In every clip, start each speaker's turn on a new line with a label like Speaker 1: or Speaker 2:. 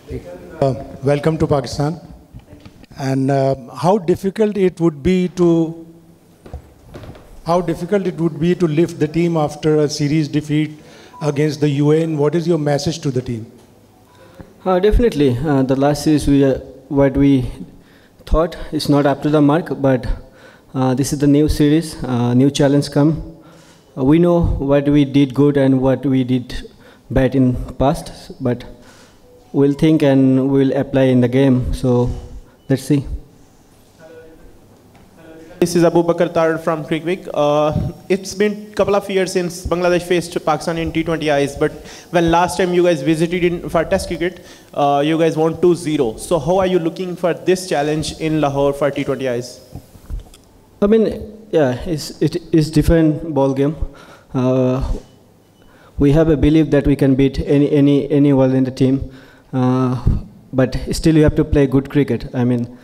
Speaker 1: Welcome to Pakistan. And how difficult it would be to lift the team after a series defeat against the UAE? What is your message to the team?
Speaker 2: Definitely, the last series what we thought is not up to the mark, but this is the new series, new challenge come. We know what we did good and what we did bad in past, but we'll think and we'll apply in the game. So let's see.
Speaker 3: This is Abu Bakr Tar from Crickwick. It's been a couple of years since Bangladesh faced Pakistan in T20Is, but when last time you guys visited for Test cricket, you guys won 2-0. So how are you looking for this challenge in Lahore for T20Is?
Speaker 2: I mean, yeah, it is different ball game. We have a belief that we can beat anyone in the team, but still you have to play good cricket. I mean,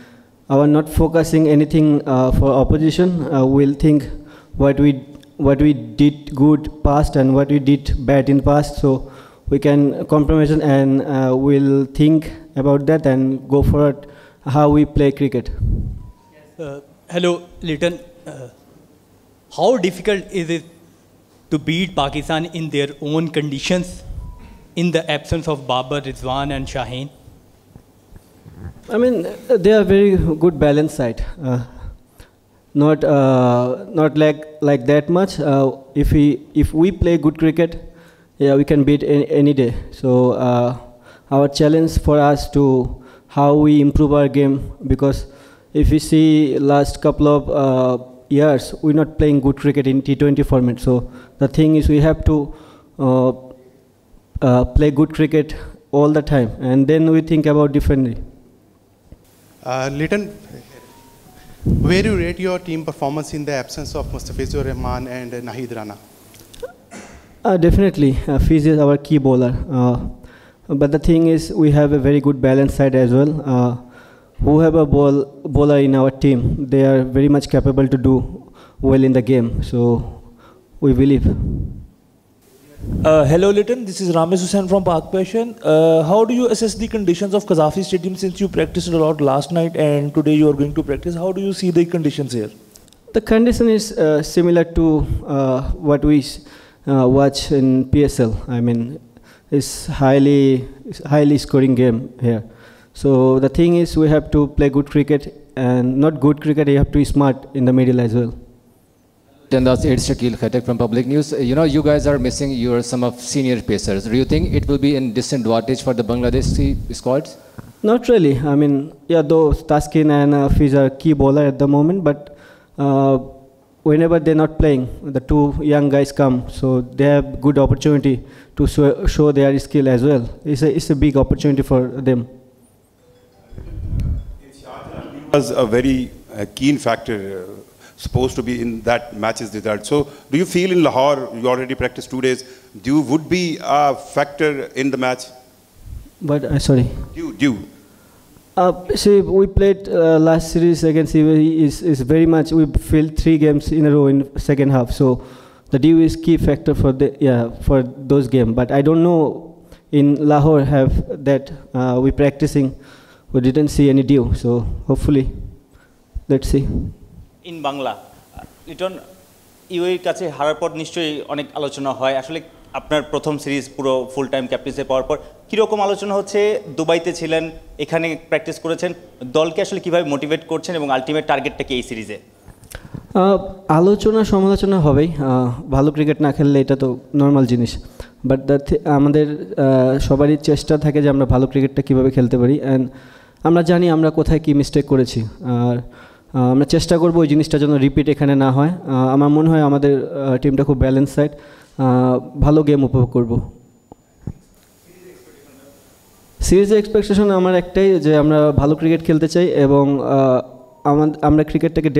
Speaker 2: our not focusing anything for opposition. We'll think what we did good past and what we did bad in past, so we can compromise and we'll think about that and go forward how we play cricket.
Speaker 4: Hello, Litton. How difficult is it to beat Pakistan in their own conditions in the absence of Babar, Rizwan and Shaheen?
Speaker 2: I mean, they are very good balance side. Not like that much. If we play good cricket, yeah, we can beat any day. So our challenge for us to how we improve our game, because if we see last couple of years, we're not playing good cricket in T20 format. So the thing is, we have to play good cricket all the time, and then we think about differently.
Speaker 5: Litton, where do you rate your team performance in the absence of Mustafizur Rahman and Nahid Rana?
Speaker 2: Definitely, Fiz is our key bowler. But the thing is, we have a very good balance side as well. Who have a bowler in our team, they are very much capable to do well in the game. So we believe.
Speaker 6: Hello Litton, this is Ramesh Hussain from Pak Passion. How do you assess the conditions of Qaddafi Stadium since you practiced a lot last night and today you are going to practice? How do you see the conditions here?
Speaker 2: The condition is similar to what we watch in PSL. I mean, it's highly scoring game here. So the thing is, we have to play good cricket, and not good cricket, you have to be smart in the middle as well.
Speaker 7: And that's Shakil Khatak from Public News. You know, you guys are missing some of senior pacers. Do you think it will be in disadvantage for the Bangladeshi squads?
Speaker 2: Not really. I mean, yeah, though Taskin and Fiz are key bowler at the moment, but whenever they're not playing, the two young guys come, so they have good opportunity to show their skill as well. It's a big opportunity for them.
Speaker 8: Was a very keen factor supposed to be in that match's result. So do you feel in Lahore, you already practiced 2 days, would be a factor in the match?
Speaker 2: But sorry.
Speaker 8: Due.
Speaker 2: See, we played last series against UAE is very much, we filled 3 games in a row in second half. So the due is key factor for for those games. But I don't know in Lahore have that we practicing. We didn't see any due, so hopefully, let's see.
Speaker 9: In Bangla, Litton, UAE কাছে হারার পর নিশ্চয়ই অনেক আলোচনা হয়। আসলে আপনার প্রথম সিরিজ পুরো ফুল টাইম ক্যাপ্টেন্সি পাওয়ার পর কিরকম আলোচনা হচ্ছে? দুবাইতে ছিলেন, এখানে প্র্যাকটিস করেছেন, দলকে আসলে কিভাবে মোটিভেট করছেন এবং আলটিমেট টার্গেটটা কি এই সিরিজে?
Speaker 2: আলোচনা সমালোচনা হবেই, ভালো ক্রিকেট না খেললে এটা তো নর্মাল জিনিস। বাট আমাদের সবারই চেষ্টা থাকে যে আমরা ভালো ক্রিকেটটা কীভাবে খেলতে পারি, অ্যান্ড আমরা জানি আমরা কোথায় কী মিস্টেক করেছি, আর আমরা চেষ্টা করবো ওই জিনিসটা যেন রিপিট এখানে না হয়। আমার মনে হয় আমাদের টিমটা খুব ব্যালেন্স সাইড, ভালো গেম উপভোগ করব। সিরিজের এক্সপেকটেশন আমার একটাই, যে আমরা ভালো ক্রিকেট খেলতে চাই এবং আমরা ক্রিকেটটাকে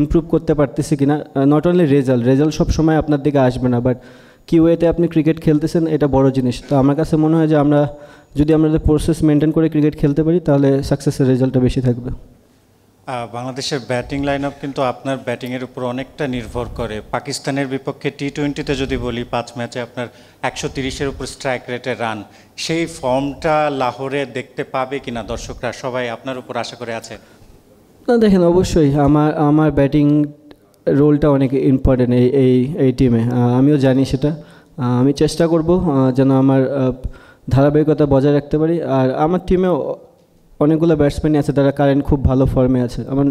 Speaker 2: ইমপ্রুভ করতে পারতেছি কিনা। নট অনলি রেজাল্ট সব সময় আপনার দিকে আসবে না, বাট কি ওয়েতে আপনি ক্রিকেট খেলতেছেন এটা বড় জিনিস। তো আমার কাছে মনে হয় যে আমরা যদি আমাদের প্রসেস মেনটেন করে ক্রিকেট খেলতে পারি তাহলে সাকসেসের রেজাল্টটা বেশি থাকবে।
Speaker 10: বাংলাদেশের ব্যাটিং লাইন আপ কিন্তু আপনার ব্যাটিংয়ের উপর অনেকটা নির্ভর করে। পাকিস্তানের বিপক্ষে টি-20তে যদি বলি 5 ম্যাচে আপনার 130-এর উপর স্ট্রাইক রেটে রান, সেই ফর্মটা লাহোরে দেখতে পাবে কিনা দর্শকরা, সবাই আপনার উপর আশা করে আছে?
Speaker 2: না দেখেন, অবশ্যই আমার ব্যাটিং রোলটা অনেক ইম্পর্টেন্ট এই টিমে, আমিও জানি সেটা। আমি চেষ্টা করব যেন আমার ধারাবাহিকতা বজায় রাখতে পারি। আর আমার টিমে অনেকগুলো ব্যাটসম্যানই আছে যারা কারেন্ট খুব ভালো ফর্মে আছে। আমার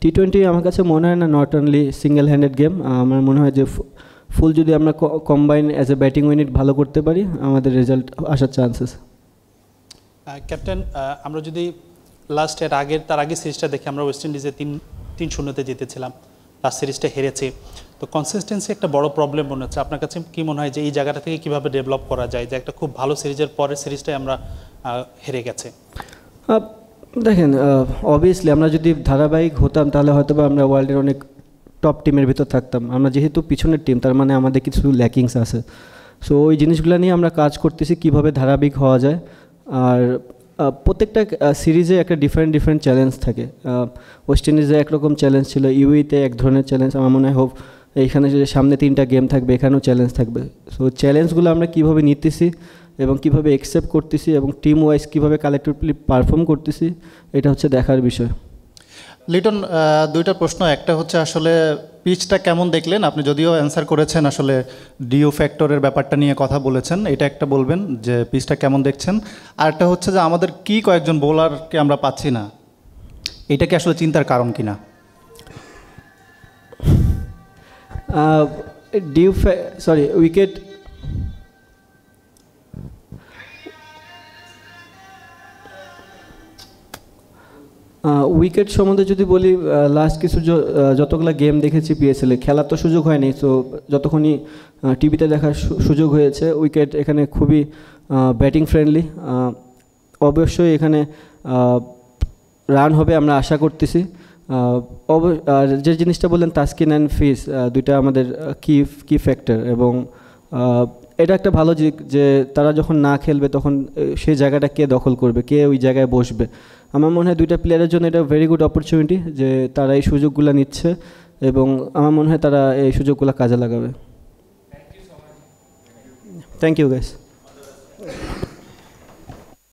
Speaker 2: টি-20 আমার কাছে মনে হয় না not only single handed game, আমার মনে হয় যে ফুল যদি আমরা combine as a batting unit ভালো করতে পারি, আমাদের রেজাল্ট আসার চান্সেস।
Speaker 11: ক্যাপ্টেন, আমরা যদি তার আগের সিরিজটা দেখি, আমরা ওয়েস্ট ইন্ডিজে 3-0-তে জিতেছিলাম, লাস্ট সিরিজটা হেরেছি। তো কনসিস্টেন্সি একটা বড় প্রবলেম মনে হচ্ছে। আপনার কাছে কি মনে হয় যে এই জায়গাটা থেকে কীভাবে ডেভেলপ করা যায়, যে একটা খুব ভালো সিরিজের পরের সিরিজটাই আমরা হেরে গেছে?
Speaker 2: দেখেন, অবভিয়াসলি আমরা যদি ধারাবাহিক হতাম তাহলে হয়তো বা আমরা ওয়ার্ল্ডের অনেক টপ টিমের ভিতর থাকতাম। আমরা যেহেতু পিছনের টিম, তার মানে আমাদের কিছু ল্যাকিংস আছে। সো ওই জিনিসগুলো নিয়ে আমরা কাজ করতেছি কীভাবে ধারাবাহিক হওয়া যায়। আর প্রত্যেকটা সিরিজে একটা ডিফারেন্ট চ্যালেঞ্জ থাকে। ওয়েস্ট ইন্ডিজে একরকম চ্যালেঞ্জ ছিল, ইউইতে এক ধরনের চ্যালেঞ্জ। আমার মনে হয় এইখানে যে সামনে 3টা গেম থাকবে, এখানেও চ্যালেঞ্জ থাকবে। সো চ্যালেঞ্জগুলো আমরা কীভাবে নিতেছি এবং কীভাবে অ্যাকসেপ্ট করতেছি এবং টিম ওয়াইজ কীভাবে কালেক্টিভলি পারফর্ম করতেছি, এটা হচ্ছে দেখার বিষয়।
Speaker 12: লিটন, 2টা প্রশ্ন। একটা হচ্ছে আসলে পিচটা কেমন দেখলেন? আপনি যদিও অ্যান্সার করেছেন, আসলে ডিও ফ্যাক্টরের ব্যাপারটা নিয়ে কথা বলেছেন, এটা একটা বলবেন যে পিচটা কেমন দেখছেন। আর একটা হচ্ছে যে আমাদের কি কয়েকজন বোলারকে আমরা পাচ্ছি না, এটা কি আসলে চিন্তার কারণ কিনা?
Speaker 2: উইকেট উইকেট সম্বন্ধে যদি বলি, লাস্ট কিছু যতগুলো গেম দেখেছি পিএসএলে, খেলার তো সুযোগ হয়নি। সো যতক্ষণই টিভিতে দেখার সুযোগ হয়েছে, উইকেট এখানে খুবই ব্যাটিং ফ্রেন্ডলি। অবশ্যই এখানে রান হবে আমরা আশা করতেছি। আর যে জিনিসটা বললেন তাসকিন অ্যান্ড ফিস, দুইটা আমাদের কি ফ্যাক্টর, এবং এটা একটা ভালো দিক যে তারা যখন না খেলবে তখন সেই জায়গাটা কে দখল করবে, কে ওই জায়গায় বসবে। আমার মনে হয় 2টা প্লেয়ারের জন্য এটা ভেরি গুড অপরচুনিটি যে তারা এই সুযোগগুলো নিচ্ছে, এবং আমার মনে হয় তারা এই সুযোগগুলো কাজে লাগাবে। Thank you guys.